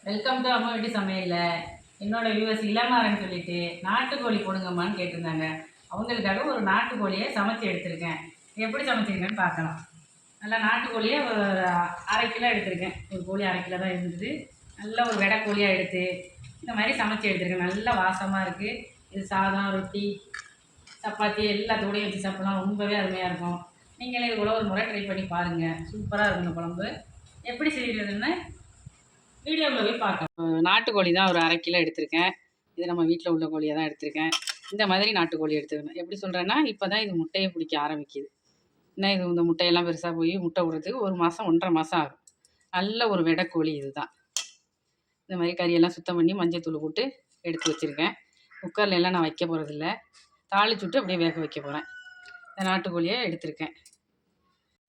Welcome to அம்மா வீட்டு சமையல்ல. என்னோட வியூவர்ஸ் இளமாறன்னு சொல்லிட்டு நாட்டுக்கோழி கொடுங்கம்மான்னு கேட்டிருந்தாங்க. அவங்களுக்காக ஒரு நாட்டுக்கோழியை சமைச்சு எடுத்திருக்கேன். எப்படி சமைச்சிருக்கேன்னு பார்க்கலாம். நல்லா நாட்டுக்கோழியை ஒரு 1/2 கிலோ எடுத்திருக்கேன். ஒரு கோழி 1/2 கிலோ தான் இருந்தது. நல்ல ஒரு வெடை கோழியாக எடுத்து இந்த மாதிரி சமைச்சு எடுத்திருக்கேன். நல்ல வாசமாக இருக்குது. இது சாதம், ரொட்டி, சப்பாத்தி எல்லாத்தோடையும் வச்சு சாப்பிட்லாம். ரொம்பவே அருமையாக இருக்கும். நீங்களே இது கூட ஒரு முறை ட்ரை பண்ணி பாருங்கள். சூப்பராக இருக்கும் இந்த குழம்பு. எப்படி செய்கிறதுன்னு வீடியோவில் போய் பார்க்கலாம். நாட்டுக்கோழி தான் ஒரு 1/2 கிலோ எடுத்திருக்கேன். இது நம்ம வீட்டில் உள்ள கோழியை தான் எடுத்திருக்கேன். இந்த மாதிரி நாட்டுக்கோழி எடுத்துக்கணும். எப்படி சொல்கிறேன்னா, இப்போ தான் இது முட்டையை பிடிக்க ஆரம்பிக்குது. இன்னும் இது இந்த முட்டையெல்லாம் பெருசாக போய் முட்டை விடுறதுக்கு 1 மாதம் 1.5 மாதம் ஆகும். நல்ல ஒரு வெடைக்கோழி இது தான். இந்த மாதிரி கறியெல்லாம் சுத்தம் பண்ணி மஞ்சள் போட்டு எடுத்து வச்சுருக்கேன். குக்கரில் எல்லாம் நான் வைக்க போகிறதில்ல. தாளிச்சு விட்டு அப்படியே வேக வைக்க போகிறேன். இந்த நாட்டுக்கோழியை எடுத்திருக்கேன்.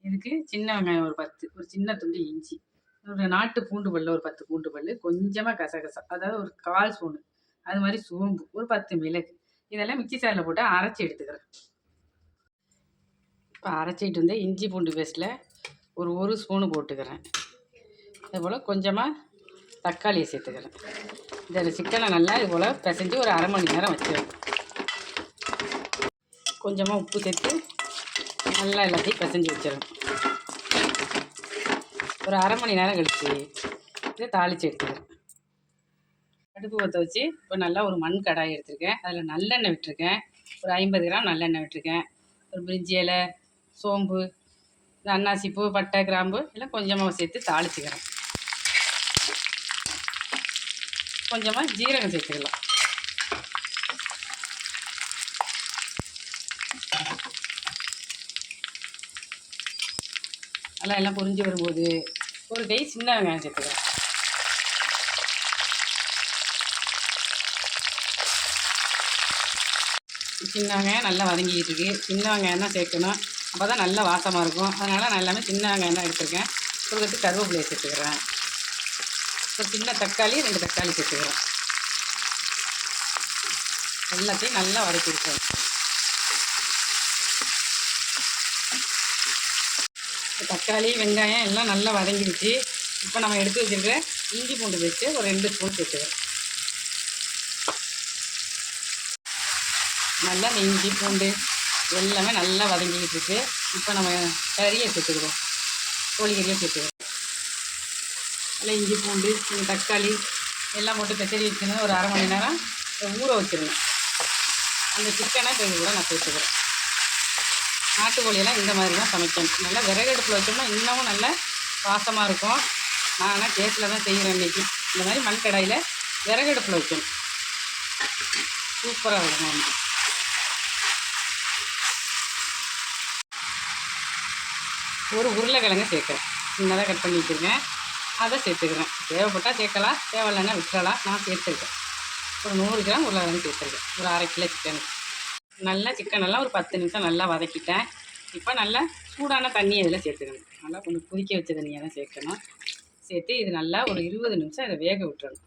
இதுக்கு சின்ன வெங்காயம் ஒரு 10, ஒரு சின்ன துண்டு இஞ்சி, ஒரு நாட்டு பூண்டு பல்லு ஒரு 10 பூண்டு பல்லு, கொஞ்சமாக கசகசா, அதாவது ஒரு 1/4 ஸ்பூனு, அது மாதிரி சோம்பு, ஒரு 10 மிளகு, இதெல்லாம் மிக்சி சாரில் போட்டு அரைச்சி எடுத்துக்கிறேன். இப்போ அரைச்சிட்டு வந்து இஞ்சி பூண்டு பேஸ்ட்டில் ஒரு ஸ்பூனு போட்டுக்கிறேன். அதுபோல் கொஞ்சமாக தக்காளியை சேர்த்துக்கிறேன். இந்த சிக்கனை நல்லா இது போல் பிசைஞ்சு ஒரு 1/2 மணி நேரம் வச்சிடணும். கொஞ்சமாக உப்பு சேர்த்து நல்லா எல்லாத்தையும் பிசைஞ்சு வச்சிடணும். ஒரு 1/2 மணி நேரம் கழித்து இதை தாளித்து எடுத்துக்கிறேன். அடுப்பு பற்ற வச்சு இப்போ நல்லா ஒரு மண் கடாய் எடுத்திருக்கேன். அதில் நல்லெண்ணெய் விட்டுருக்கேன். ஒரு 50 கிராம் நல்லெண்ணெய் விட்டுருக்கேன். ஒரு பிரிஞ்சி இலை, சோம்பு, இந்த அன்னாசிப்பூ, பட்டை, கிராம்பு எல்லாம் கொஞ்சமாக சேர்த்து தாளிச்சுக்கிறேன். கொஞ்சமாக ஜீரகம் சேர்த்துக்கலாம். நல்லா எல்லாம் பொரிஞ்சு வரும்போது ஒரு கை சின்ன வெங்காயம் சேர்த்துக்கிறேன். சின்ன வெங்காயம் நல்லா வதங்கிக்கிட்டு இருக்குது. சின்ன வெங்காயம் தான் சேர்க்கணும், அப்போ தான் நல்லா வாசமாக இருக்கும். அதனால் நான் எல்லாமே சின்ன வெங்காயம் தான் எடுத்துருக்கேன். ஒரு கட்டு கருவேப்பிலையை சேர்த்துக்கிறேன். ஒரு சின்ன தக்காளி, 2 தக்காளி சேர்த்துக்கிறேன். எல்லாத்தையும் நல்லா வதக்கி விட்டுறேன். தக்காளி, வெங்காயம் எல்லாம் நல்லா வதங்கிடுச்சு. இப்போ நம்ம எடுத்து வச்சுருக்கிற இஞ்சி பூண்டு பேஸ்ட்டு ஒரு 2 ஸ்பூன் சேர்த்துக்கிறேன். நல்லா இஞ்சி பூண்டு எல்லாமே நல்லா வதங்கிக்கிட்டு இருக்குது. இப்போ நம்ம கறியை சேர்த்துக்கிறோம். கோழிக்கறியை சேர்த்துக்கிறோம். நல்லா இஞ்சி பூண்டு, தக்காளி எல்லாம் போட்டு பெசரி வச்சுருந்தேன். ஒரு 1/2 மணி நேரம் ஊற வச்சுருந்தேன். அந்த சிக்கனை இப்போ இது கூட நான் சேர்த்துக்கிறேன். நாட்டுக்கோழியெல்லாம் இந்த மாதிரி தான் சமைக்கணும். நல்லா விறகு அடுப்பில் வச்சோம்னா இன்னமும் நல்ல வாசமாக இருக்கும். நான் ஆனால் கேஸில் தான் செய்கிறேன் இன்றைக்கி. இந்த மாதிரி மண் கடாயில் விறகு அடுப்பில் வைக்கணும். சூப்பராக இருக்கும். ஒரு உருளைக்கிழங்கு சேர்க்குறேன். சின்னதாக கட் பண்ணி வச்சுருக்கேன். அதை சேர்த்துக்கிறேன். தேவைப்பட்டால் சேர்க்கலாம், தேவையில்லைன்னா விட்டுறலாம். நான் சேர்த்துருக்கேன். ஒரு 100 கிராம் உருளைக்கிழங்கு சேர்த்துருக்கேன். ஒரு 1/2 கிலோ சிக்கனுக்கு. நல்லா சிக்கனெல்லாம் ஒரு 10 நிமிஷம் நல்லா வதக்கிட்டேன். இப்போ நல்லா சூடான தண்ணி இதில் சேர்த்துக்கணும். நல்லா கொஞ்சம் கொதிக்க வச்ச தண்ணியை தான் சேர்க்கணும். சேர்த்து இது நல்லா ஒரு 20 நிமிஷம் இதை வேக விட்டுறணும்.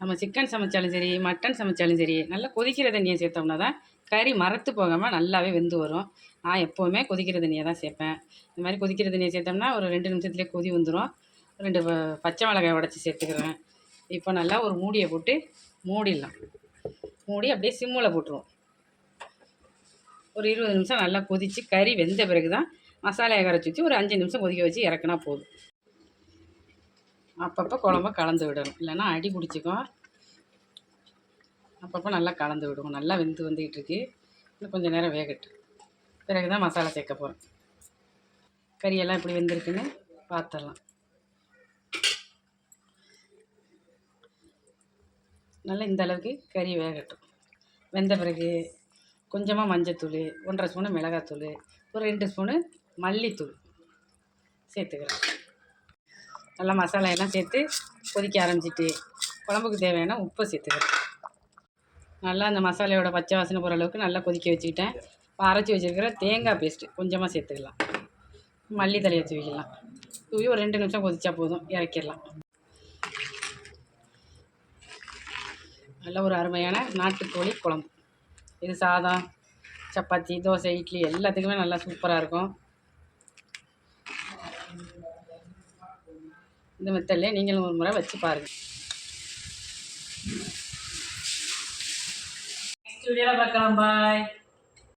நம்ம சிக்கன் சமைச்சாலும் சரி, மட்டன் சமைச்சாலும் சரி, நல்லா கொதிக்கிற தண்ணியை சேர்த்தோம்னா தான் கறி மரத்து போகாமல் நல்லாவே வெந்து வரும். நான் எப்போவுமே கொதிக்கிற தண்ணியை தான் சேர்ப்பேன். இந்த மாதிரி கொதிக்கிற தண்ணியை சேர்த்தோம்னா ஒரு 2 நிமிஷத்துலேயே கொதி வந்துடும். 2 பச்சை மிளகாய் உடச்சி சேர்த்துக்கிறேன். இப்போ நல்லா ஒரு மூடியை போட்டு மூடிடலாம். மூடி அப்படியே சிம்மில் போட்டுருவோம். ஒரு 20 நிமிஷம் நல்லா கொதித்து கறி வெந்த பிறகு தான் மசாலையை கரைச்சி வச்சு ஒரு 5 நிமிஷம் கொதிக்க வச்சு இறக்குனா போதும். அப்பப்போ குழம்ப கலந்து விடணும், இல்லைன்னா அடி பிடிச்சிக்கும். அப்பப்போ நல்லா கலந்து விடுவோம். நல்லா வந்துக்கிட்டு இருக்கு. இன்னும் கொஞ்சம் நேரம் வேகட்டும். பிறகு தான் மசாலா சேர்க்க போகிறேன். கறியெல்லாம் இப்படி வெந்திருக்குன்னு பார்த்துடலாம். நல்லா இந்த அளவுக்கு கறி வேகட்டும். வெந்த பிறகு கொஞ்சமாக மஞ்சத்தூள், 1.5 ஸ்பூனு மிளகாத்தூள், ஒரு 2 ஸ்பூனு மல்லித்தூள் சேர்த்துக்கிறேன். நல்லா மசாலா எல்லாம் சேர்த்து கொதிக்க ஆரம்பிச்சிட்டு குழம்புக்கு தேவையான உப்பை சேர்த்துக்கிறேன். நல்லா அந்த மசாலையோட பச்சை வாசனை போகிற அளவுக்கு நல்லா கொதிக்க வச்சுக்கிட்டேன். இப்போ அரைச்சி வச்சுருக்கிற தேங்காய் பேஸ்ட்டு கொஞ்சமாக சேர்த்துக்கலாம். மல்லி தலையை தூவிக்கலாம். தூவி ஒரு 2 நிமிஷம் கொதிச்சா போதும், இறக்கிடலாம். நல்ல ஒரு அருமையான நாட்டுக்கோழி குழம்பு. இது சாதம், சப்பாத்தி, தோசை, இட்லி எல்லாத்துக்குமே நல்லா சூப்பராக இருக்கும். இந்த மெத்தட்லேயே நீங்களும் ஒரு முறை வச்சு பாருங்கள். நெக்ஸ்ட் வீடியோவில் பார்க்கலாம். பாய்.